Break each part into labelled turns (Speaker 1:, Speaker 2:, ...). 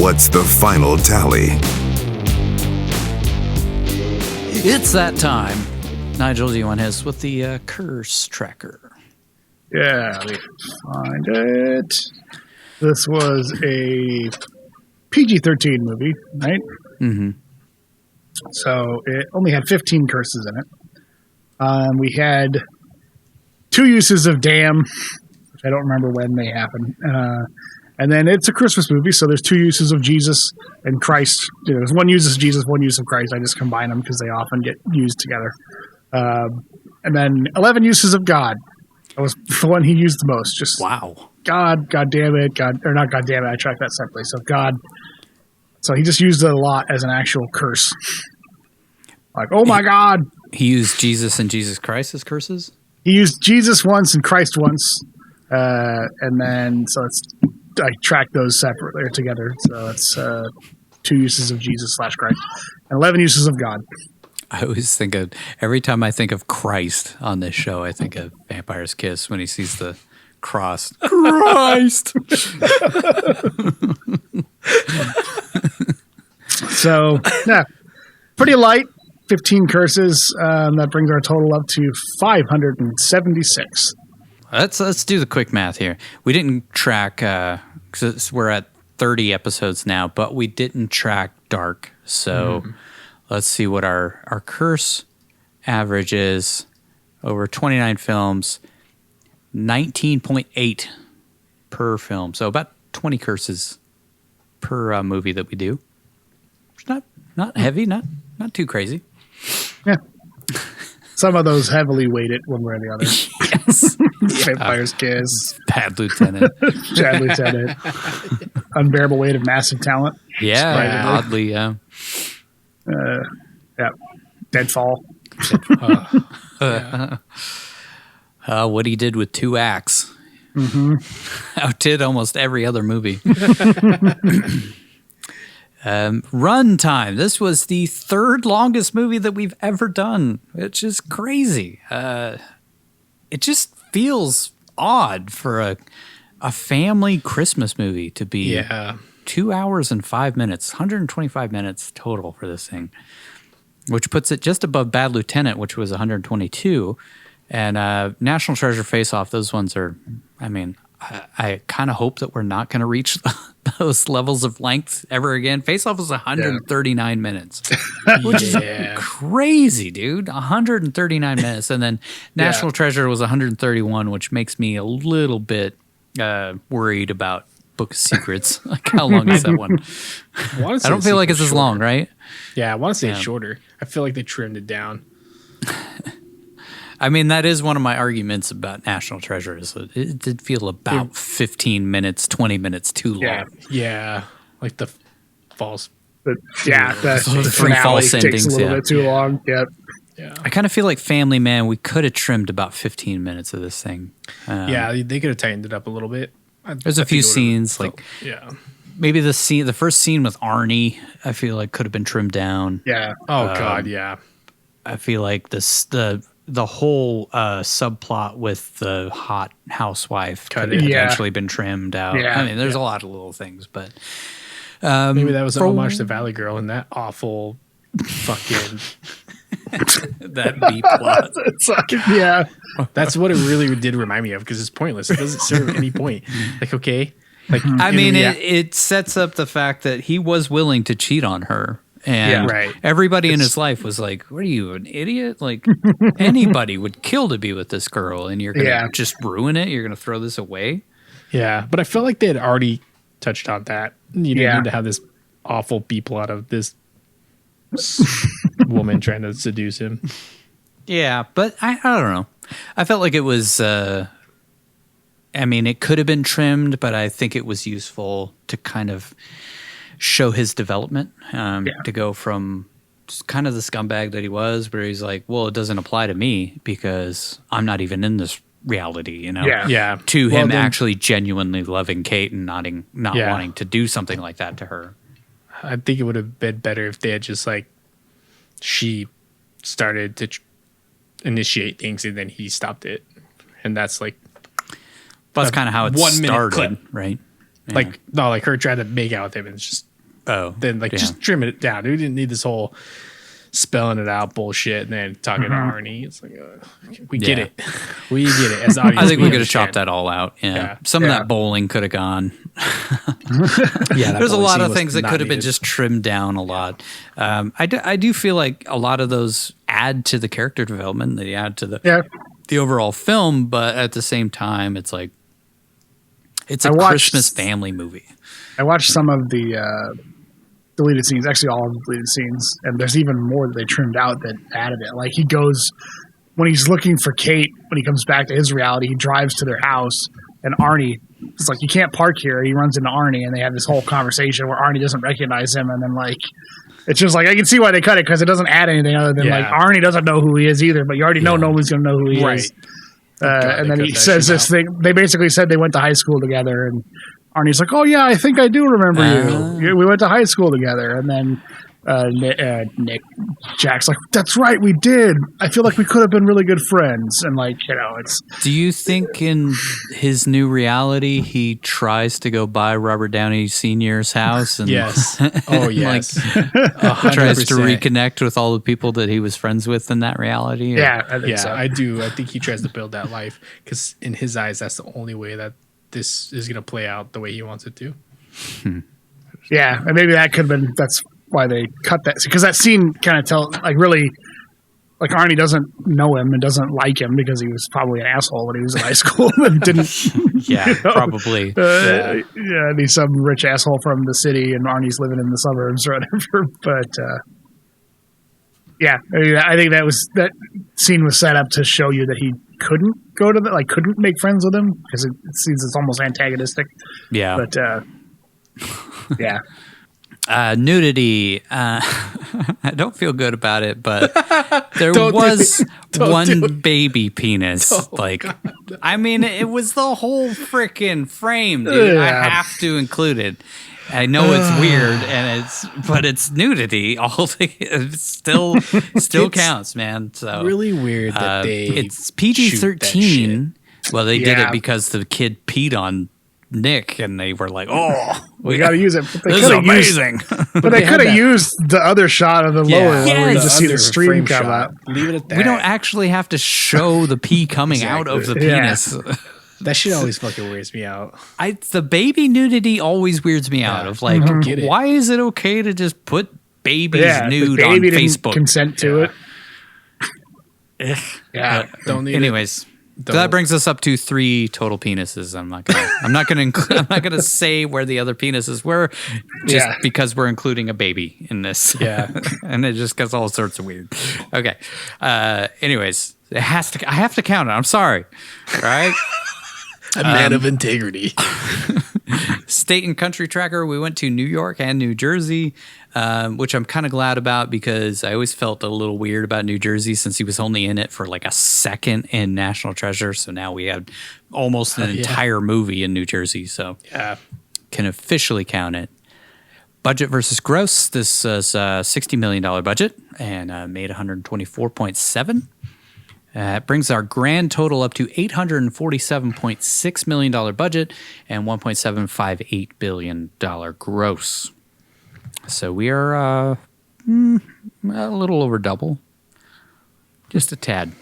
Speaker 1: What's the final tally?
Speaker 2: It's that time. Nigel, do you want his with the curse tracker?
Speaker 3: Yeah, let me find it. This was a PG-13 movie, right?
Speaker 2: Mm-hmm.
Speaker 3: So it only had 15 curses in it. We had 2 uses of damn, which I don't remember when they happened. And then it's a Christmas movie, so there's 2 uses of Jesus and Christ. There's 1 use of Jesus, 1 use of Christ. I just combine them because they often get used together. And then 11 uses of God. That was the one he used the most. Just
Speaker 2: wow.
Speaker 3: God damn it, God, or not God damn it. I tracked that separately. So God. So he just used it a lot as an actual curse. Like, oh my God.
Speaker 2: He used Jesus and Jesus Christ as curses?
Speaker 3: He used Jesus once and Christ once. And then, so I tracked those separately or together. So it's 2 uses of Jesus / Christ and 11 uses of God.
Speaker 2: I always think of, every time I think of Christ on this show, I think of Vampire's Kiss when he sees the cross. Christ!
Speaker 3: So, yeah, pretty light. 15 curses. That brings our total up to 576.
Speaker 2: Let's do the quick math here. We didn't track, because we're at 30 episodes now, but we didn't track Dark. So let's see what our curse average is over 29 films, 19.8 per film. So about 20 curses per movie that we do. It's not heavy, not too crazy.
Speaker 3: Yeah. Some of those heavily weighted one way or the other.
Speaker 2: Yes.
Speaker 3: Vampire's Kiss.
Speaker 2: Bad Lieutenant.
Speaker 3: Bad Lieutenant. Unbearable Weight of Massive Talent.
Speaker 2: Yeah, oddly, yeah.
Speaker 3: Yeah. Deadfall.
Speaker 2: What he did with 2 acts. Outdid almost every other movie. Run time. This was the 3rd longest movie that we've ever done, which is crazy. It just feels odd for a family Christmas movie to be 2 hours and 5 minutes, 125 minutes total for this thing, which puts it just above Bad Lieutenant, which was 122. And National Treasure Face Off, those ones are, I mean, I kind of hope that we're not going to reach those levels of length ever again. Face Off was 139 minutes, which is crazy, dude. 139 minutes. And then National Treasure was 131, which makes me a little bit worried about Book of Secrets. Like, how long is that one? I don't feel like it's as long, right?
Speaker 4: Yeah, I want to say it's shorter. I feel like they trimmed it down.
Speaker 2: I mean, that is one of my arguments about National Treasure is that it did feel about 15 minutes, 20 minutes too long.
Speaker 4: Yeah. Like the false.
Speaker 3: The
Speaker 2: free false
Speaker 3: takes
Speaker 2: endings,
Speaker 3: a little bit too long. Yep.
Speaker 4: Yeah.
Speaker 2: I kind of feel like Family Man, we could have trimmed about 15 minutes of this thing.
Speaker 4: They could have tightened it up a little bit.
Speaker 2: There's a few scenes, like maybe the first scene with Arnie, I feel like could have been trimmed down.
Speaker 3: Yeah.
Speaker 4: Oh, God, yeah.
Speaker 2: I feel like the whole subplot with the hot housewife could have potentially been trimmed out. Yeah. I mean, there's a lot of little things, but
Speaker 4: maybe that was an homage to Valley Girl and that awful fucking
Speaker 2: that B plot.
Speaker 3: Yeah,
Speaker 4: that's what it really did remind me of because it's pointless. It doesn't serve any point. Like, okay, like
Speaker 2: I mean, it sets up the fact that he was willing to cheat on her. And everybody in his life was like, what are you, an idiot? Like, anybody would kill to be with this girl, and you're going to just ruin it? You're going to throw this away?
Speaker 4: Yeah, but I felt like they had already touched on that. You didn't need to have this awful B-plot of this woman trying to seduce him.
Speaker 2: Yeah, but I don't know. I felt like it was, I mean, it could have been trimmed, but I think it was useful to kind of show his development, to go from kind of the scumbag that he was, where he's like, well, it doesn't apply to me because I'm not even in this reality, you know?
Speaker 4: Yeah.
Speaker 2: To him actually genuinely loving Kate and not wanting to do something like that to her.
Speaker 4: I think it would have been better if they had just like, she started to initiate things and then he stopped it. And that's like,
Speaker 2: that's kind of how it started, right?
Speaker 4: Yeah. Like her trying to make out with him and it's just
Speaker 2: Oh,
Speaker 4: then like just trim it down. We didn't need this whole spelling it out bullshit and then talking to Arnie. It's like we get it. We get it as audience.
Speaker 2: I think we could have chopped that all out. Yeah. Some of that bowling could have gone. There's a lot of things that could have been just trimmed down a lot. I do feel like a lot of those add to the character development. They add to the overall film, but at the same time, it's like it's a Christmas family movie.
Speaker 3: I watched some of the deleted scenes, actually all of the deleted scenes, and there's even more that they trimmed out that added it. Like he goes, when he's looking for Kate, when he comes back to his reality, he drives to their house, and Arnie is like, you can't park here. He runs into Arnie, and they have this whole conversation where Arnie doesn't recognize him, and then like, it's just like, I can see why they cut it, because it doesn't add anything other than like, Arnie doesn't know who he is either, but you already know nobody's going to know who he is. And then he says this thing, they basically said they went to high school together, and Arnie's like, oh, yeah, I think I do remember you. We went to high school together. And then Jack's like, that's right, we did. I feel like we could have been really good friends. And, like, you know, it's...
Speaker 2: Do you think in his new reality he tries to go by Robert Downey Sr.'s house? And
Speaker 4: yes. Oh, yes.
Speaker 2: Like, tries to reconnect with all the people that he was friends with in that reality?
Speaker 3: Yeah, I think so.
Speaker 4: I do. I think he tries to build that life because in his eyes, that's the only way that this is going to play out the way he wants it to.
Speaker 3: Yeah, and maybe that could have been, that's why they cut that, because that scene kind of like really, like Arnie doesn't know him and doesn't like him because he was probably an asshole when he was in high school and didn't,
Speaker 2: probably.
Speaker 3: And he's some rich asshole from the city and Arnie's living in the suburbs or whatever, but I think that scene was set up to show you that he couldn't go to couldn't make friends with him because it seems it's almost antagonistic.
Speaker 2: Yeah.
Speaker 3: But yeah.
Speaker 2: Nudity. I don't feel good about it, but there was one baby penis. I mean, it was the whole freaking frame, dude. I have to include it. I know it's weird, but it's nudity. It still counts, man. So
Speaker 4: really weird that
Speaker 2: it's PG-13. Well, they did it because the kid peed on Nick, and they were like, "Oh,
Speaker 3: we got to use it." But
Speaker 2: this is amazing.
Speaker 3: But they could have used the other shot of the lower one where you just see the stream come up.
Speaker 4: Leave it at that.
Speaker 2: We don't actually have to show the pee coming out of the penis.
Speaker 4: That shit always fucking weirds me out.
Speaker 2: The baby nudity always weirds me out. Of like, why is it okay to just put babies nude on Facebook?
Speaker 3: Consent to it.
Speaker 4: Don't need
Speaker 2: anyways. So that brings us up to 3 total penises. I'm not gonna say where the other penises were, just because we're including a baby in this.
Speaker 4: Yeah,
Speaker 2: and it just gets all sorts of weird. Okay. Anyways, I have to count it. I'm sorry. All right.
Speaker 4: A man of integrity.
Speaker 2: State and country tracker. We went to New York and New Jersey, which I'm kind of glad about because I always felt a little weird about New Jersey since he was only in it for like a second in National Treasure. So now we have almost an entire movie in New Jersey. So can officially count it. Budget versus gross. This is a $60 million budget and made 124.7. It brings our grand total up to $847.6 million budget and $1.758 billion gross. So we are a little over double. Just a tad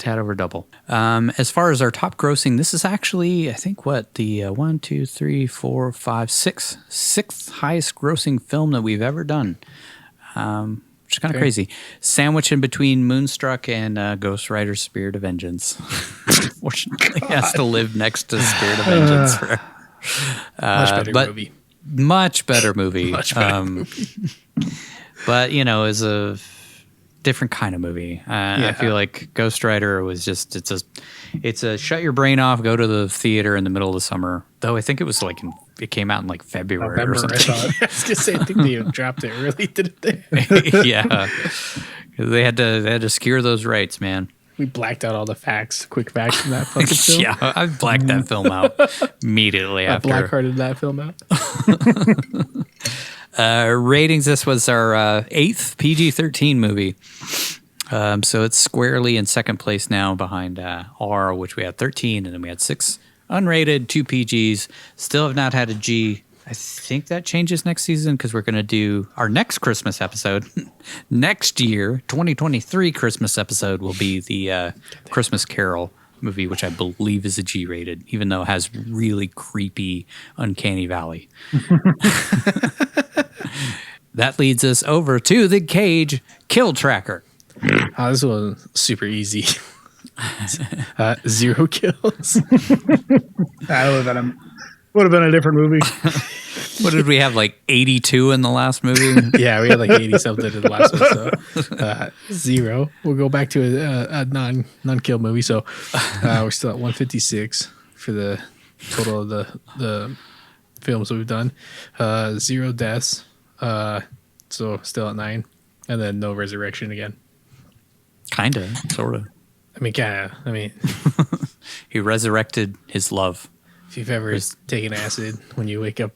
Speaker 2: over double. As far as our top grossing, this is actually, I think, the 1, 2, 3, 4, 5, 6th highest grossing film that we've ever done. Which is kind of crazy. Sandwich in between Moonstruck and Ghost Rider Spirit of Vengeance. Fortunately, he has to live next to Spirit of Vengeance forever. Much better movie. But, you know, is a different kind of movie. I feel like Ghost Rider was just, it's a shut your brain off, go to the theater in the middle of the summer. Though I think it was it came out in like February or something.
Speaker 4: I was gonna say, I think they dropped it early, didn't they?
Speaker 2: Yeah, they had to secure those rights, man.
Speaker 4: We blacked out all the quick facts from that fucking film.
Speaker 2: Yeah, I blacked that film out immediately after.
Speaker 4: I blackhearted that film out.
Speaker 2: Ratings, this was our 8th PG-13 movie. So it's squarely in second place now behind R, which we had 13, and then we had 6 unrated, 2 PGs. Still have not had a G. I think that changes next season because we're going to do our next Christmas episode. Next year, 2023 Christmas episode will be the Christmas Carol movie, which I believe is a G-rated, even though it has really creepy Uncanny Valley. That leads us over to the Cage Kill Tracker.
Speaker 4: Oh, this was super easy. 0 kills.
Speaker 3: That would have been a different movie.
Speaker 2: What did we have, like 82 in the last movie?
Speaker 4: Yeah, we had like 80 something in the last one. So 0. We'll go back to a non-kill movie. So we're still at 156 for the total of the films we've done. 0 deaths. So still at 9. And then no resurrection again.
Speaker 2: Kind of, sort of.
Speaker 4: I mean, kind of. I mean,
Speaker 2: he resurrected his love.
Speaker 4: if you've ever taken acid, when you wake up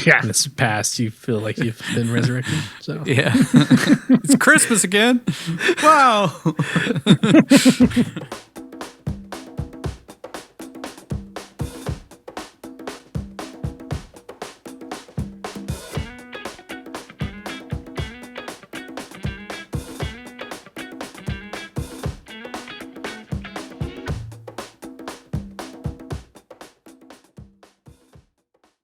Speaker 3: Yeah.
Speaker 4: and it's past, you feel like you've been resurrected. So
Speaker 2: Yeah. It's Christmas again. Wow.